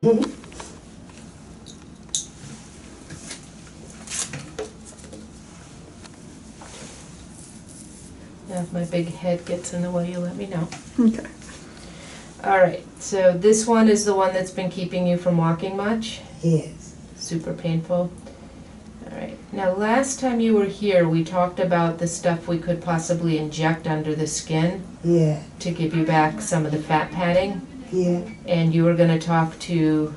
Mhm. Now, if my big head gets in the way, you let me know. Okay. All right, so this one is the one that's been keeping you from walking much? Yes. Super painful? All right, now last time you were here, we talked about the stuff we could possibly inject under the skin Yeah. to give you back some of the fat padding. Yeah. And you were gonna talk to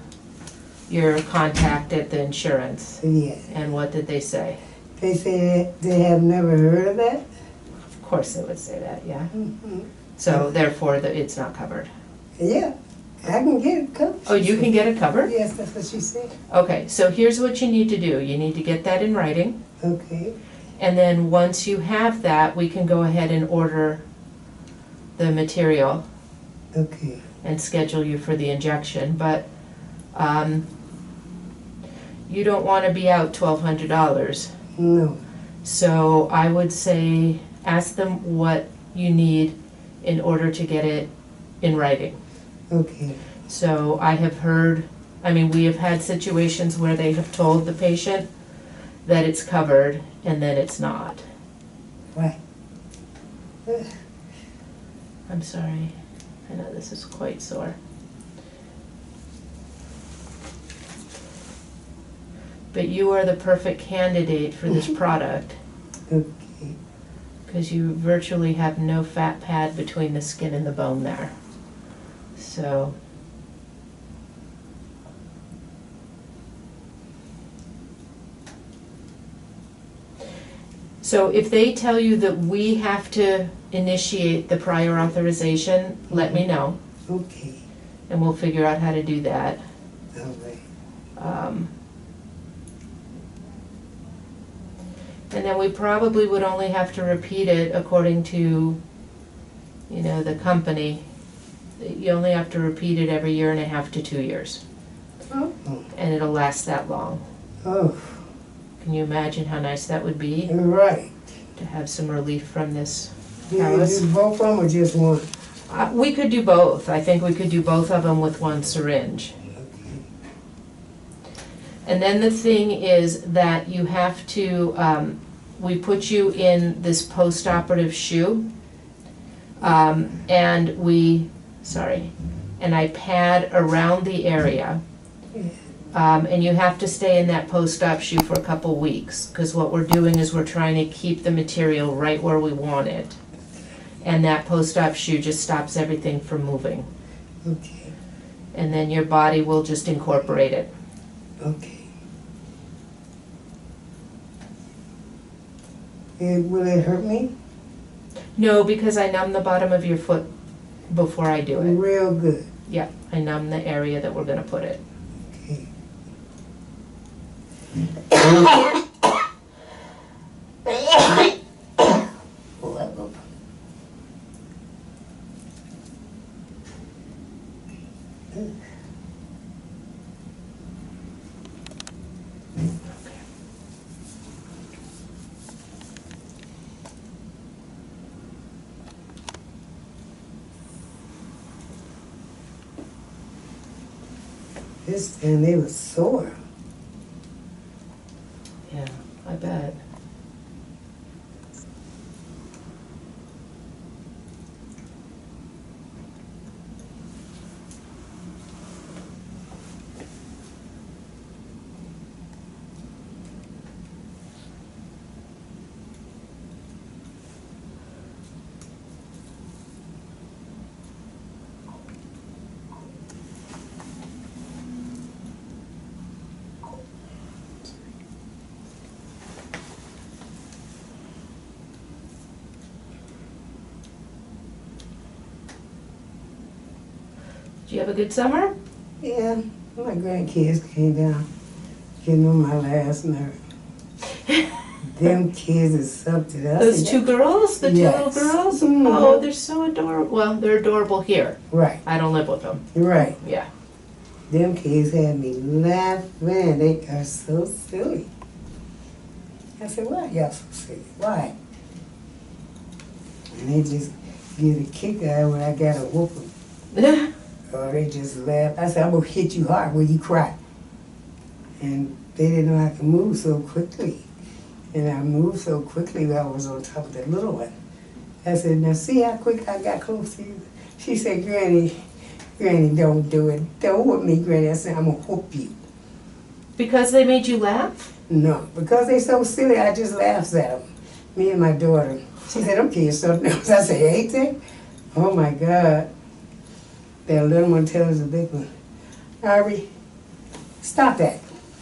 your contact at the insurance. Yeah. And what did they say? They say they have never heard of that. Of course they would say that, yeah. Mm-hmm. So therefore, it's not covered. Yeah. I can get it covered. Oh, you can get it covered? Yes, that's what she said. Okay, so here's what you need to do. You need to get that in writing. Okay. And then once you have that, we can go ahead and order the material Okay. and schedule you for the injection. But you don't want to be out $1,200. No. So I would say ask them what you need in order to get it in writing. Okay. So I have heard, we have had situations where they have told the patient that it's covered and then it's not. Right. I'm sorry. I know this is quite sore. But you are the perfect candidate for this product Okay. because you virtually have no fat pad between the skin and the bone there. So if they tell you that we have to initiate the prior authorization, let me know, Okay. and we'll figure out how to do that. All right. And then we probably would only have to repeat it according to, the company. You only have to repeat it every 1.5 to 2 years, Oh. and it'll last that long. Oh. Can you imagine how nice that would be Right. to have some relief from this Do you callus? do both of them or just one? We could do both. I think we could do both of them with one syringe. And then the thing is that you have to, we put you in this post-operative shoe, and I pad around the area. And you have to stay in that post-op shoe for a couple weeks, because what we're doing is we're trying to keep the material right where we want it. And that post-op shoe just stops everything from moving. Okay. And then your body will just incorporate it. Okay. Will it hurt me? No, because I numb the bottom of your foot before I do it. Real good. Yeah, I numb the area that we're gonna put it. Okay. This time they were sore. Yeah, I bet. Did you have a good summer? Yeah, my grandkids came down, getting on my last nerve. Them kids is something else. Those two girls? The two Yes. little girls? Mhm. Oh, they're so adorable. Well, they're adorable here. Right, I don't live with them. right. Yeah. Them kids had me laughing. They are so silly. I said, why y'all so silly? Why? And they just get a kick out when I got a whooping. Oh, they just laughed. I said, I'm gonna hit you hard when you cry. And they didn't know I could move so quickly. And I moved so quickly that I was on top of that little one. I said, now see how quick I got close to you? She said, Granny, don't do it. Don't whoop me, Granny. I said, I'm gonna whoop you. Because they made you laugh? No, because they so silly, I just laughed at them. Me and my daughter. She said, them kids something else. I said, ain't they? Oh my God. That little one tells the big one, Ari, stop that.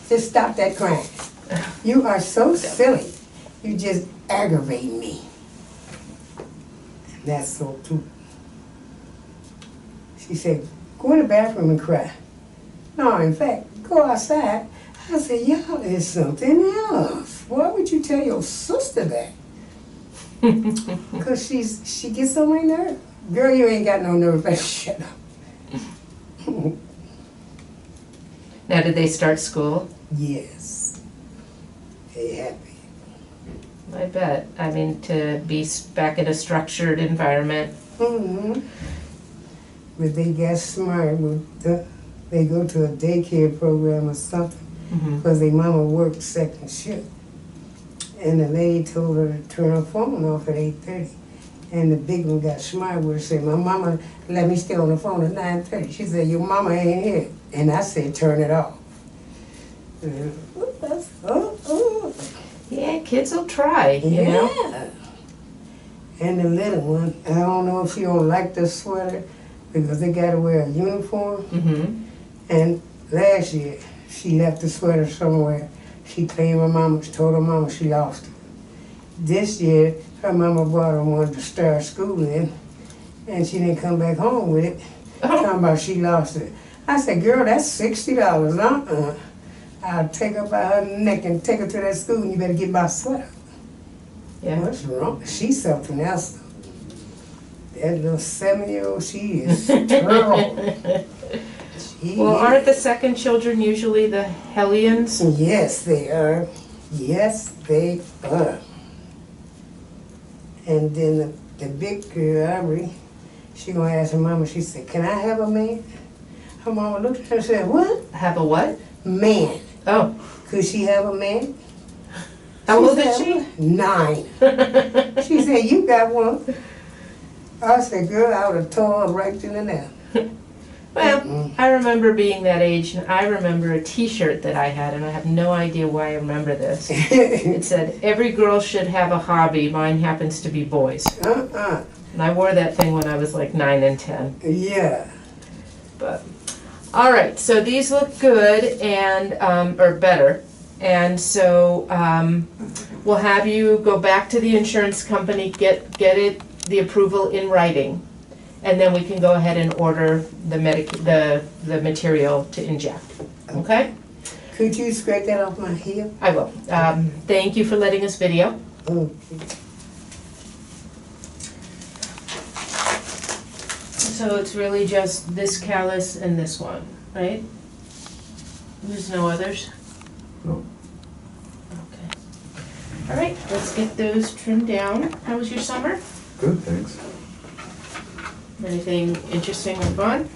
Just stop that crying. You are so silly. You just aggravate me. And that's so true. She said, go in the bathroom and cry. No, in fact, go outside. I said, y'all is something else. Why would you tell your sister that? Because she gets on my nerve. Girl, you ain't got no nerve. Better shut up. Now, did they start school? Yes. They happy. I bet. I mean, to be back in a structured environment. Mm-hmm. But they got smart. They go to a daycare program or something because their mama worked second shift. And the lady told her to turn her phone off at 8:30. And the big one got smart with her, said, my mama let me stay on the phone at 9:30. She said, your mama ain't here. And I said, turn it off. Yeah, kids will try, you know? And the little one, I don't know if she don't like the sweater because they got to wear a uniform. Mm-hmm. And last year, she left the sweater somewhere. She claimed her mama, told her mama she lost it. This year, her mama bought her one to start school in, and she didn't come back home with it. Talking about she lost it. I said, girl, that's $60. I'll take her by her neck and take her to that school, and you better get my sweater. Yeah. What's wrong? She's something else. That little 7-year-old, she is terrible. Well, aren't the second children usually the hellions? Yes, they are. Yes, they are. And then the big girl, Aubrey, she gonna ask her mama, she said, can I have a man? Her mama looked at her and said, what? Have a what? Man. Oh. Could she have a man? How old is she? 9. She said, you got one. I said, girl, I would have tore her right in the nail. Well, I remember being that age, and I remember a T-shirt that I had, and I have no idea why I remember this. It said, every girl should have a hobby. Mine happens to be boys. And I wore that thing when I was like 9 and 10. Yeah. But, all right, so these look good, and or better. And so we'll have you go back to the insurance company, get the approval in writing. And then we can go ahead and order the material to inject, okay? Could you scrape that off my heel? I will. Thank you for letting us video. Okay. So it's really just this callus and this one, right? There's no others? No. Okay. All right, let's get those trimmed down. How was your summer? Good, thanks. Anything interesting or fun?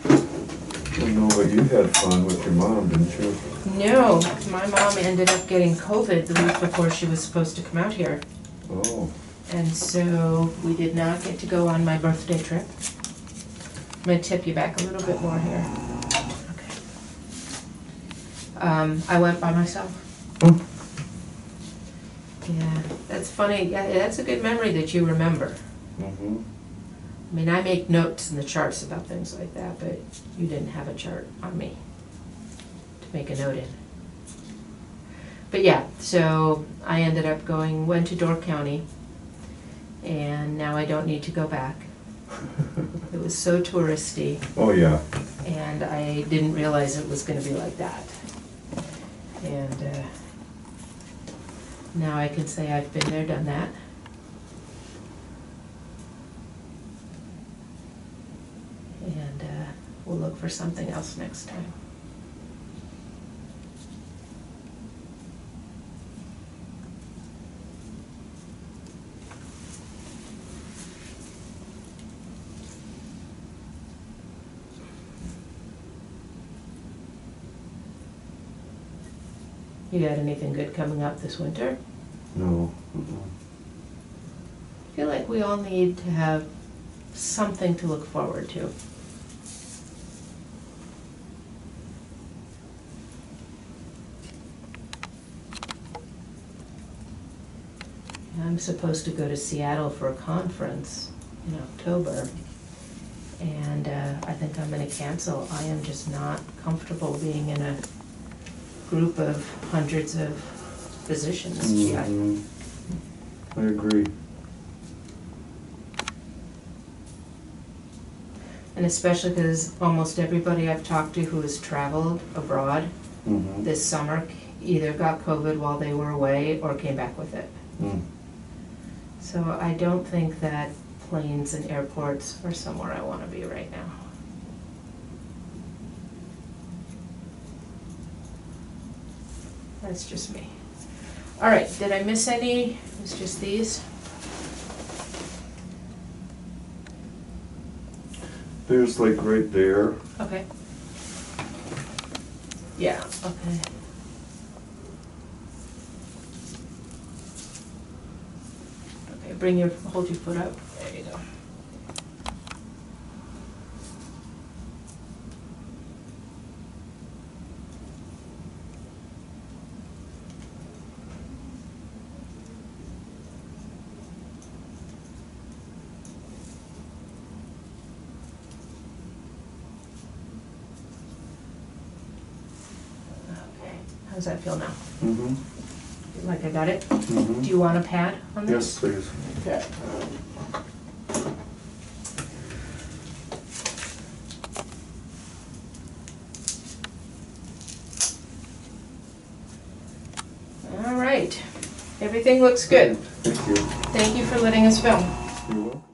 I don't know, but you had fun with your mom, didn't you? No, my mom ended up getting COVID the week before she was supposed to come out here. Oh. And so we did not get to go on my birthday trip. I'm gonna tip you back a little bit more here. Okay. I went by myself. Oh. Yeah, that's funny. Yeah, that's a good memory that you remember. Mm-hmm. I mean, I make notes in the charts about things like that, but you didn't have a chart on me to make a note in. But yeah, so I ended up went to Door County, and now I don't need to go back. It was so touristy, Oh, yeah. and I didn't realize it was gonna be like that. And now I can say I've been there, done that. And we'll look for something else next time. You got anything good coming up this winter? No. I feel like we all need to have something to look forward to. I'm supposed to go to Seattle for a conference in October, and I think I'm gonna cancel. I am just not comfortable being in a group of hundreds of physicians yet. I agree. And especially because almost everybody I've talked to who has traveled abroad Mm-hmm. this summer either got COVID while they were away or came back with it. Mm. So I don't think that planes and airports are somewhere I want to be right now. That's just me. All right, did I miss any? It's just these? There's like right there. Okay. Yeah, okay. Okay, hold your foot up. There you go. Okay, how does that feel now? Mm-hmm. Like I got it? Mm-hmm. Do you want a pad on Yes, this? please. Okay. All right, everything looks good. Thank you. Thank you for letting us film. You're welcome.